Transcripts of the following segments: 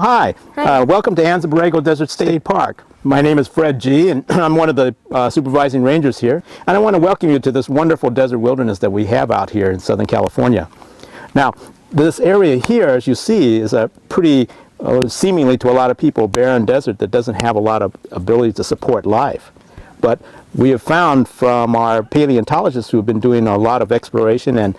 Hi. Welcome to Anza-Borrego Desert State Park. My name is Fred G. and I'm one of the supervising rangers here. And I want to welcome you to this wonderful desert wilderness that we have out here in Southern California. Now, this area here, as you see, is a pretty, seemingly to a lot of people, barren desert that doesn't have a lot of ability to support life. But we have found from our paleontologists who have been doing a lot of exploration and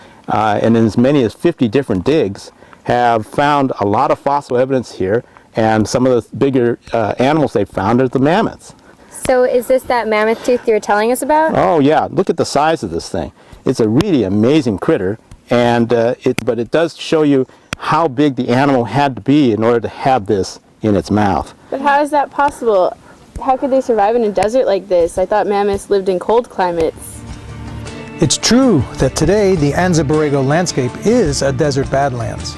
in as many as 50 different digs, have found a lot of fossil evidence here, and some of the bigger animals they've found are the mammoths. So is this that mammoth tooth you were telling us about? Oh yeah, look at the size of this thing. It's a really amazing critter, and but it does show you how big the animal had to be in order to have this in its mouth. But how is that possible? How could they survive in a desert like this? I thought mammoths lived in cold climates. It's true that today the Anza-Borrego landscape is a desert badlands,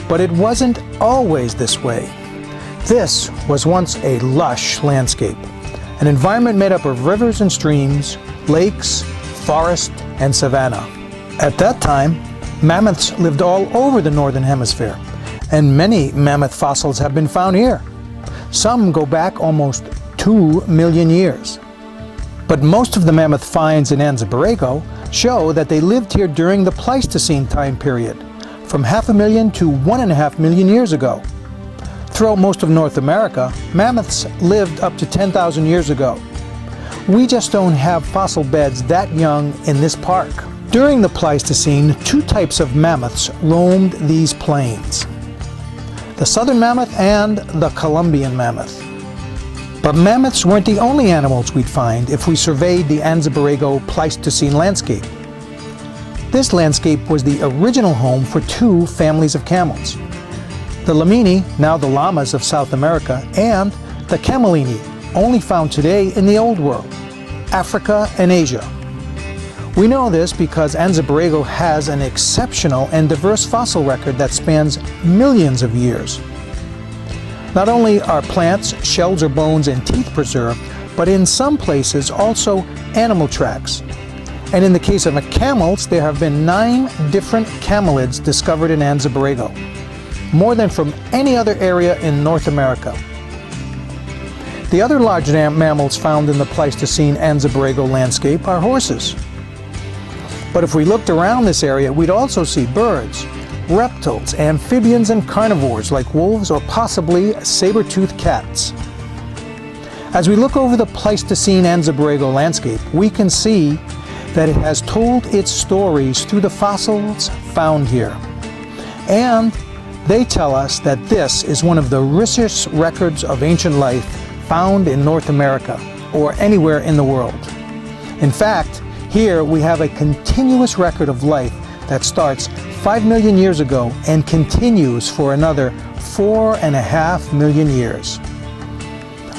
but it wasn't always this way. This was once a lush landscape, an environment made up of rivers and streams, lakes, forest, and savanna. At that time, mammoths lived all over the northern hemisphere, and many mammoth fossils have been found here. Some go back almost 2 million years. But most of the mammoth finds in Anza-Borrego show that they lived here during the Pleistocene time period, from 500,000 to 1.5 million years ago. Throughout most of North America, mammoths lived up to 10,000 years ago. We just don't have fossil beds that young in this park. During the Pleistocene, 2 types of mammoths roamed these plains: the southern mammoth and the Columbian mammoth. But mammoths weren't the only animals we'd find if we surveyed the Anza-Borrego Pleistocene landscape. This landscape was the original home for 2 families of camels: the Lamini, now the llamas of South America, and the Camelini, only found today in the Old World, Africa and Asia. We know this because Anza-Borrego has an exceptional and diverse fossil record that spans millions of years. Not only are plants, shells or bones and teeth preserved, but in some places also animal tracks. And in the case of camels, there have been 9 different camelids discovered in Anza-Borrego, more than from any other area in North America. The other large mammals found in the Pleistocene Anza-Borrego landscape are horses. But if we looked around this area, we'd also see birds, reptiles, amphibians, and carnivores like wolves or possibly saber-toothed cats. As we look over the Pleistocene Anza-Borrego landscape, we can see that it has told its stories through the fossils found here. And they tell us that this is one of the richest records of ancient life found in North America or anywhere in the world. In fact, here we have a continuous record of life that starts 5 million years ago and continues for another 4.5 million years.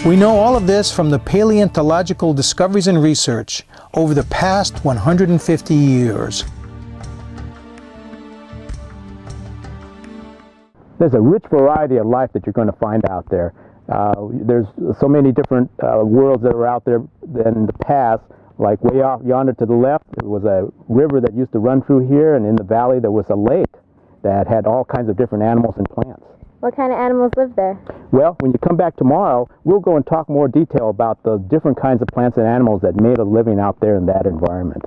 We know all of this from the paleontological discoveries and research over the past 150 years. There's a rich variety of life that you're going to find out there. There's so many different worlds that are out there than in the past. Like way off yonder to the left, there was a river that used to run through here, and in the valley there was a lake that had all kinds of different animals and plants. What kind of animals live there? Well, when you come back tomorrow, we'll go and talk more detail about the different kinds of plants and animals that made a living out there in that environment.